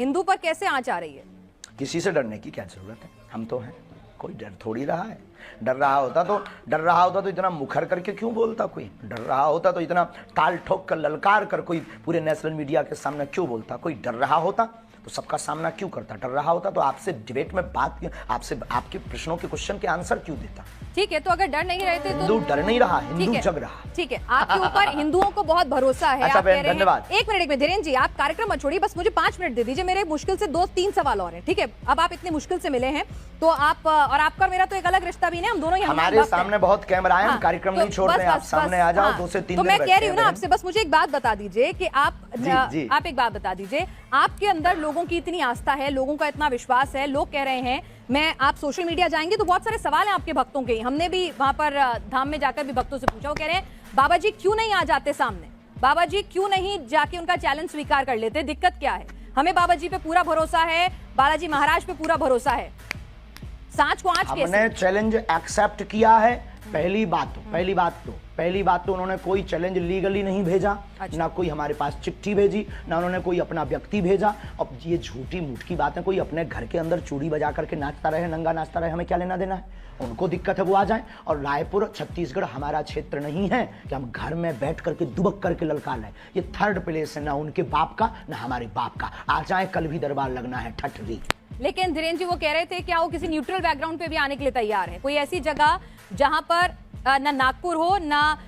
हिंदू पर कैसे आंच आ रही है? किसी से डरने की क्या जरूरत है, हम तो हैं, कोई डर थोड़ी रहा है। डर रहा होता तो इतना मुखर करके क्यों बोलता कोई? डर रहा होता तो इतना ताल ठोक कर ललकार कर कोई पूरे नेशनल मीडिया के सामने क्यों बोलता? कोई डर रहा होता तो सबका सामना क्यों करता? डर रहा होता तो आपसे डिबेट में बात, आपसे आपके प्रश्नों के क्वेश्चन के आंसर क्यों देता? ठीक है, तो अगर डर नहीं रहते तो हिंदू डर नहीं रहा, हिंदू जग रहा। ठीक है, आपके ऊपर हिंदुओं को बहुत भरोसा है। अच्छा आप कह रहे हैं, धन्यवाद। एक मिनट धीरेन्द्र जी, आप कार्यक्रम मत छोड़िए, बस मुझे 5 मिनट दे दीजिए। मेरे मुश्किल से 2-3 सवाल और हैं, ठीक है? अब आप इतने मुश्किल से मिले हैं तो आप और आपका और मेरा तो एक अलग रिश्ता भी नहीं, हम दोनों ही हमारे सामने बहुत कैमरा है, हम कार्यक्रम नहीं छोड़ रहे हैं, आप सामने आ जाओ, 2 से 3 तो मैं कह रही हूँ ना आपसे, बस मुझे एक बात बता दीजिए कि आप एक बात बता दीजिए, आपके अंदर लोगों की इतनी आस्था है, लोगों का इतना विश्वास है, लोग कह रहे हैं, मैं आप सोशल मीडिया जाएंगे तो बहुत सारे सवाल हैं आपके भक्तों के। हमने भी वहां पर धाम में जाकर भी भक्तों से पूछा, वो कह रहे हैं बाबा जी क्यों नहीं आ जाते सामने, बाबा जी क्यों नहीं जाके उनका चैलेंज स्वीकार कर लेते, दिक्कत क्या है? हमें बाबा जी पे पूरा भरोसा है, बालाजी महाराज पे पूरा भरोसा है, सांच को आंच कैसे? हमने चैलेंज एक्सेप्ट किया है। पहली बात तो उन्होंने कोई चैलेंज लीगली नहीं भेजा। अच्छा। ना कोई हमारे पास चिट्ठी भेजी, ना उन्होंने कोई अपना व्यक्ति भेजा। अब ये झूठी मूठ की बात है, कोई अपने घर के अंदर चूड़ी बजा करके नाचता रहे, नंगा नाचता रहे, हमें क्या लेना देना है? उनको दिक्कत है वो आ जाए। और रायपुर छत्तीसगढ़ हमारा क्षेत्र नहीं है कि हम घर में बैठ करके दुबक करके ललका लें। ये 3rd प्लेस है, ना उनके बाप का ना हमारे बाप का। आ जाए, कल भी दरबार लगना है, ठठरी। लेकिन धीरेन्द्र जी वो कह रहे थे क्या वो किसी न्यूट्रल बैकग्राउंड पे भी आने के लिए तैयार है? कोई ऐसी जगह जहां पर ना नागपुर हो, ना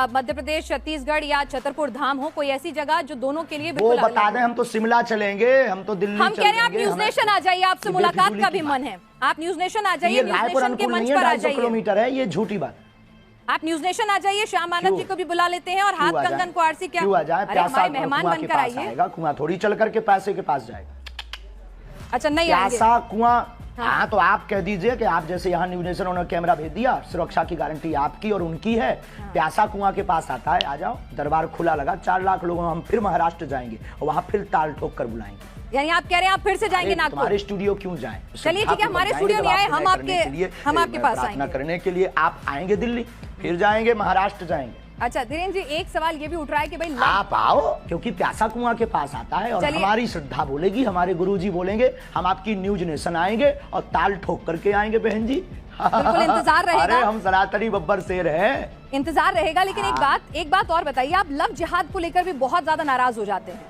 मध्य प्रदेश, छत्तीसगढ़ या छतरपुर धाम हो, कोई ऐसी जगह जो दोनों के लिए वो बता दें। हम तो शिमला चलेंगे, हम तो दिल्ली हम कह रहे हैं आप न्यूज नेशन आ जाइए, आपसे मुलाकात का भी मन है, आप न्यूज नेशन आ जाइए, रायपुर अनुकूल नहीं है, 250 किलोमीटर है, ये झूठी बात। आप न्यूज नेशन आ जाइए, श्याम मानव जी को भी बुला लेते हैं और हाथ कंगन को आरसी क्या क्यों आ जाए? हमारे मेहमान बनकर आइए। कुआं थोड़ी चल करके पैसे के पास जाएगा। अच्छा नहीं प्यासा कुआं। हाँ तो आप कह दीजिए कि आप जैसे यहाँ न्यूज नेशन उन्होंने कैमरा भेज दिया, सुरक्षा की गारंटी आपकी और उनकी है। प्यासा कुआं के पास आता है, आ जाओ, दरबार खुला लगा, 4 लाख लोगों, हम फिर महाराष्ट्र जाएंगे और वहाँ फिर ताल ठोक कर बुलाएंगे। यानी आप कह रहे हैं आप फिर से जाएंगे नागपुर? हमारे स्टूडियो क्यों जाएं? चलिए ठीक है, हमारे स्टूडियो नहीं आए, हम आपके पास आएंगे करने के लिए। आप आएंगे दिल्ली, फिर जाएंगे महाराष्ट्र जाएंगे। अच्छा धीरेन्द्र जी, एक सवाल ये भी उठ रहा है कि भाई आप आओ, क्योंकि प्यासा कुआं के पास आता है और हमारी श्रद्धा बोलेगी, हमारे गुरुजी बोलेंगे, हम आपकी न्यूज नेशन आएंगे और ताल ठोक करके आएंगे बहन जी। बिल्कुल इंतजार रहेगा। अरे हम सनातनी बब्बर शेर हैं, इंतजार रहेगा। लेकिन एक बात और बताइए, आप लव जिहाद को लेकर भी बहुत ज्यादा नाराज हो जाते हैं।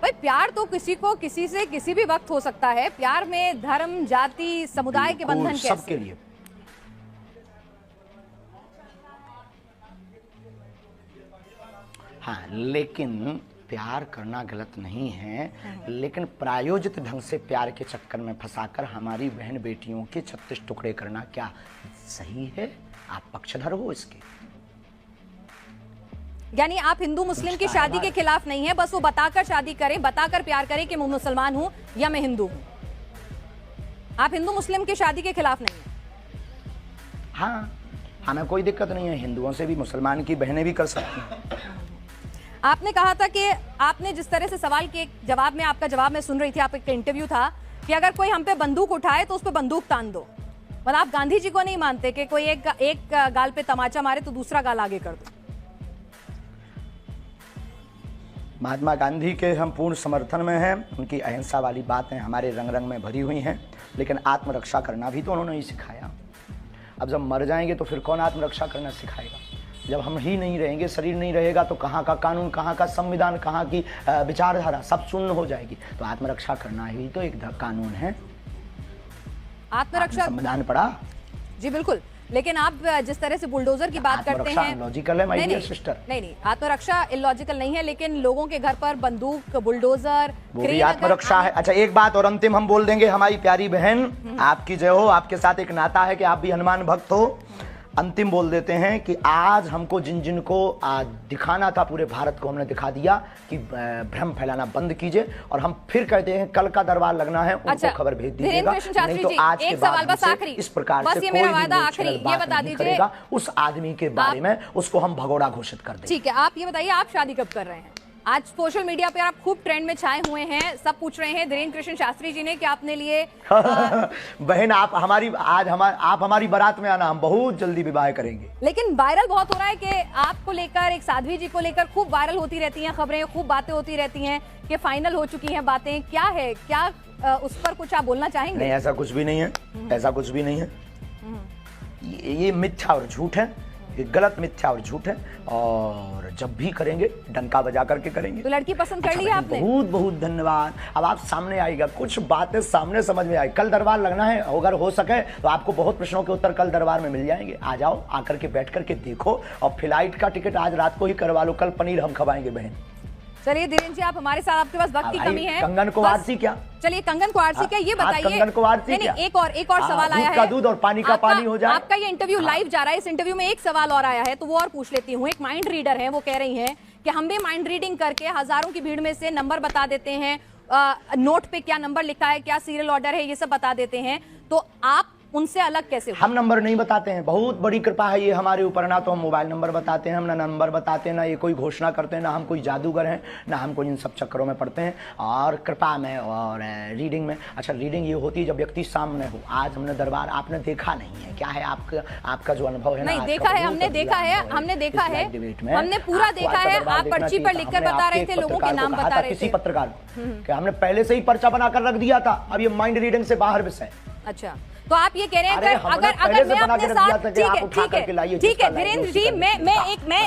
भाई प्यार तो किसी को किसी से किसी भी वक्त हो सकता है, प्यार में धर्म, जाति, समुदाय के बंधन कैसे? सबके लिए। हाँ, लेकिन प्यार करना गलत नहीं है, लेकिन प्रायोजित ढंग से प्यार के चक्कर में फंसाकर हमारी बहन बेटियों के 36 टुकड़े करना क्या सही है? आप पक्षधर हो इसके। यानी आप हिंदू मुस्लिम की शादी के खिलाफ नहीं है, बस वो बताकर शादी करें, बताकर प्यार करें कि मैं मुसलमान हूं या मैं हिंदू हूं। आप हिंदू मुस्लिम की शादी के खिलाफ नहीं है? हाँ, हमें कोई दिक्कत नहीं है, हिंदुओं से भी मुसलमान की बहनें भी कर सकती हैं। आपने कहा था कि आपने जिस तरह से सवाल के जवाब में, आपका जवाब मैं सुन रही थी, आपका इंटरव्यू था कि अगर कोई हम पे बंदूक उठाए तो उस पे बंदूक तान दो। मतलब आप गांधी जी को नहीं मानते कि कोई एक गाल पे तमाचा मारे तो दूसरा गाल आगे कर दो? महात्मा गांधी के हम पूर्ण समर्थन में हैं, उनकी अहिंसा वाली बातें हमारे रंग रंग में भरी हुई हैं, लेकिन आत्मरक्षा करना भी तो उन्होंने ही सिखाया। अब जब मर जाएंगे तो फिर कौन आत्मरक्षा करना सिखाएगा? जब हम ही नहीं रहेंगे, शरीर नहीं रहेगा, तो कहाँ का कानून, कहाँ का संविधान, कहाँ की विचारधारा, सब शून्य हो जाएगी। तो आत्मरक्षा करना ही तो एक कानून है। आत्मरक्षा संविधान पढ़ा? जी बिल्कुल, लेकिन आप जिस तरह से बुलडोजर की बात करते हैं, लॉजिकल है माय डियर सिस्टर। नहीं, आत्मरक्षा इलॉजिकल नहीं है, लेकिन लोगों के घर पर बंदूक, बुलडोजर, वो भी आत्मरक्षा है। अच्छा एक बात और अंतिम हम बोल देंगे, हमारी प्यारी बहन, आपकी जय हो, आपके साथ एक नाता है कि आप भी हनुमान भक्त हो। अंतिम बोल देते हैं कि आज हमको जिन जिन को दिखाना था पूरे भारत को, हमने दिखा दिया कि भ्रम फैलाना बंद कीजिए। और हम फिर कहते हैं कल का दरबार लगना है, उनको खबर भेज दीजिएगा, नहीं तो आज के बाद इस प्रकार से कोई भी बात नहीं करेगा उस आदमी के बारे में, उसको हम भगोड़ा घोषित कर देंगे। ठीक है, आप ये बताइए आप शादी कब कर रहे हैं? आज सोशल मीडिया पे आप खूब ट्रेंड में छाए हुए हैं, सब पूछ रहे हैं धीरेन्द्र कृष्ण शास्त्री जी ने कि आपने लिए बहन आप हमारी बारात में आना, हम बहुत जल्दी विवाह करेंगे। लेकिन वायरल बहुत हो रहा है कि आपको लेकर, एक साध्वी जी को लेकर खूब वायरल होती रहती हैं खबरें, खूब बातें होती रहती हैं कि फाइनल हो चुकी हैं बातें, क्या है, क्या उस पर कुछ आप बोलना चाहेंगे? नहीं, ऐसा कुछ भी नहीं है, ऐसा कुछ भी नहीं है। ये मिथ्या और झूठ है, ये गलत मिथ्या और झूठ है, और जब भी करेंगे डंका बजा करके करेंगे। तो लड़की पसंद कर ली आपने? बहुत बहुत धन्यवाद। अब आप सामने आएगा, कुछ बातें सामने समझ में आई। कल दरबार लगना है, अगर हो सके तो आपको बहुत प्रश्नों के उत्तर कल दरबार में मिल जाएंगे। आ जाओ, आकर के बैठ करके देखो, और फ्लाइट का टिकट आज रात को ही करवा लो, कल पनीर हम खवाएंगे बहन। चलिए धीरेन्द्र जी, आप हमारे साथ, आपके पास वक्त की कमी है। कंगन को आरसी क्या? चलिए कंगन को आरसी क्या, ये बताइए। कंगन को आरसी क्या? एक और सवाल आया है। दूध और पानी का पानी हो जाए। आपका ये इंटरव्यू लाइव जा रहा है, इस इंटरव्यू में एक सवाल और आया है, तो वो और पूछ लेती हूँ। एक माइंड रीडर है, वो कह रही हैं कि हम भी माइंड रीडिंग करके हजारों की भीड़ में से नंबर बता देते हैं, नोट पे क्या नंबर लिखा है, क्या सीरियल ऑर्डर है, ये सब बता देते हैं, तो आप उनसे अलग कैसे हो? हम नंबर नहीं बताते हैं, बहुत बड़ी कृपा है ये हमारे ऊपर। ना तो हम मोबाइल नंबर बताते हैं, हम ना नंबर बताते हैं, ना ये कोई घोषणा करते हैं, ना हम कोई जादूगर हैं, ना हम कोई इन सब चक्करों में पड़ते हैं। और कृपा में और रीडिंग में, अच्छा रीडिंग ये होती है जब व्यक्ति सामने हो। आज हमने दरबार आपने देखा नहीं है, क्या है आपका जो अनुभव है? नहीं देखा है, हमने देखा है, हमने पूरा देखा है। आप पर्ची पर लिखकर बता रहे थे, लोगों के नाम बता रहे थे। किसी पत्रकार को क्या हमने पहले से ही पर्चा बनाकर रख दिया था, अब ये माइंड रीडिंग से बाहर विषय। अच्छा, तो आप ये कह रहे हैं अगर मैं अपने साथ, ठीक है धीरेन्द्र जी, मैं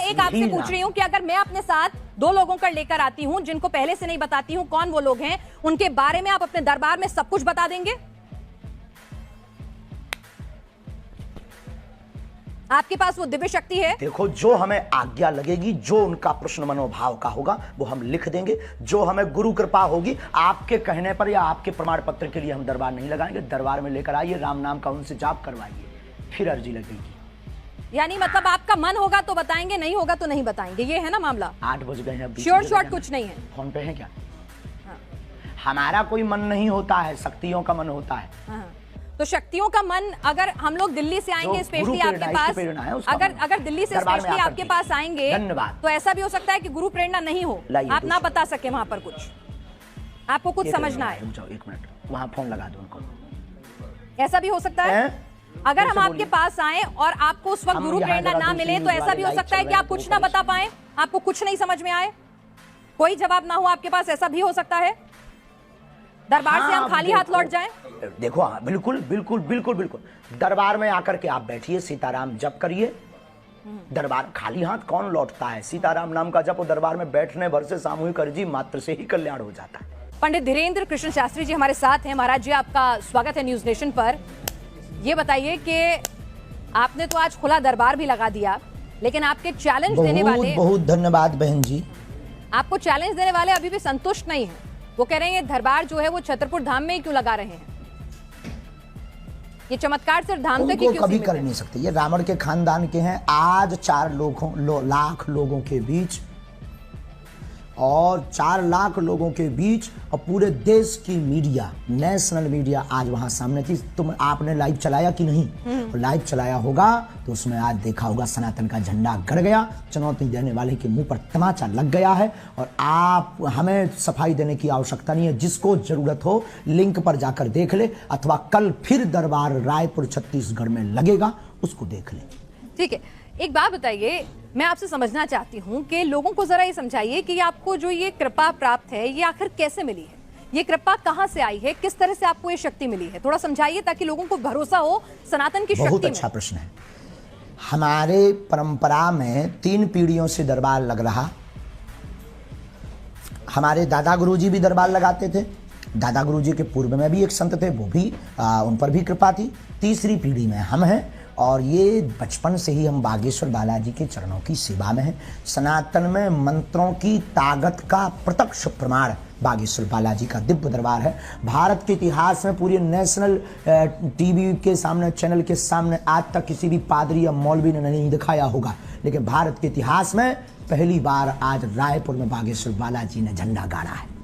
एक आपसे पूछ रही हूँ कि अगर मैं अपने साथ 2 लोगों का लेकर आती हूँ जिनको पहले से नहीं बताती हूँ कौन वो लोग हैं, उनके बारे में आप अपने दरबार में सब कुछ बता देंगे? आपके पास वो दिव्य शक्ति है? देखो, जो हमें आज्ञा लगेगी, जो उनका प्रश्न मनोभाव का होगा वो हम लिख देंगे। जो हमें गुरु कृपा होगी, आपके कहने पर या आपके प्रमाण पत्र के लिए हम दरबार नहीं लगाएंगे। दरबार में लेकर आइए, राम नाम का उनसे जाप करवाइए, फिर अर्जी लगेगी। यानी मतलब आपका मन होगा तो बताएंगे, नहीं होगा तो नहीं बताएंगे, ये है ना मामला? 8 बज गए हैं, श्योर कुछ नहीं है। फोन पे है क्या? हमारा कोई मन नहीं होता है, शक्तियों का मन होता है। तो शक्तियों का मन, अगर हम लोग दिल्ली से आएंगे स्पेशली आपके पास, अगर दिल्ली से स्पेशली आपके पास आएंगे, तो ऐसा भी हो सकता है कि गुरु प्रेरणा नहीं हो, आप ना बता सके वहां पर कुछ, आपको कुछ समझना है। 1 मिनट, वहां फोन लगा दो उनको। ऐसा भी हो सकता है अगर हम आपके पास आए और आपको उस वक्त गुरु प्रेरणा ना मिले, तो ऐसा भी हो सकता है कि आप कुछ ना बता पाए, आपको कुछ नहीं समझ में आए, कोई जवाब ना हो आपके पास, ऐसा भी हो सकता है। दरबार से हम खाली हाथ लौट जाएं? देखो, बिल्कुल बिल्कुल बिल्कुल बिल्कुल। दरबार में आकर के आप बैठिए, सीताराम जप करिए। दरबार खाली हाथ कौन लौटता है? सीताराम नाम का जप दरबार में बैठने भर से सामूहिक अर्जी मात्र से ही कल्याण हो जाता है। पंडित धीरेन्द्र कृष्ण शास्त्री जी हमारे साथ हैं। महाराज जी, आपका स्वागत है न्यूज नेशन पर। ये बताइए कि आपने तो आज खुला दरबार भी लगा दिया, लेकिन आपके चैलेंज देने वाले, बहुत धन्यवाद बहन जी, आपको चैलेंज देने वाले अभी भी संतुष्ट नहीं है। वो कह रहे हैं दरबार जो है वो छतरपुर धाम में ही क्यों लगा रहे हैं, ये चमत्कार सिर्फ धाम तक ही क्यों कभी कर नहीं सकते। ये रावण के खानदान के हैं। आज 4 लाख लोगों के बीच, और 4 लाख लोगों के बीच, और पूरे देश की मीडिया, नेशनल मीडिया आज वहां सामने थी। तुम आपने लाइव चलाया कि नहीं? लाइव चलाया होगा तो उसमें आज देखा होगा सनातन का झंडा गड़ गया, चुनौती देने वाले के मुंह पर तमाचा लग गया है। और आप, हमें सफाई देने की आवश्यकता नहीं है। जिसको जरूरत हो लिंक पर जाकर देख ले, अथवा कल फिर दरबार रायपुर छत्तीसगढ़ में लगेगा, उसको देख ले। ठीक है, एक बात बताइए, मैं आपसे समझना चाहती हूँ कि लोगों को जरा ये समझाइए कि आपको जो ये कृपा प्राप्त है, ये आखिर कैसे मिली है? ये कृपा कहाँ से आई है? किस तरह से आपको ये शक्ति मिली है? थोड़ा समझाइए ताकि लोगों को भरोसा हो सनातन की शक्ति में। बहुत अच्छा प्रश्न है। हमारे परंपरा में 3 पीढ़ियों से दरबार लग रहा। हमारे दादा गुरुजी भी दरबार लगाते थे। दादा गुरुजी के पूर्व में भी एक संत थे, वो भी उन पर भी कृपा थी। तीसरी पीढ़ी में हम हैं, और ये बचपन से ही हम बागेश्वर बालाजी के चरणों की सेवा में हैं। सनातन में मंत्रों की ताकत का प्रत्यक्ष प्रमाण बागेश्वर बालाजी का दिव्य दरबार है। भारत के इतिहास में पूरे नेशनल टीवी के सामने, चैनल के सामने आज तक किसी भी पादरी या मौलवी ने नहीं दिखाया होगा, लेकिन भारत के इतिहास में पहली बार आज रायपुर में बागेश्वर बालाजी ने झंडा गाड़ा है।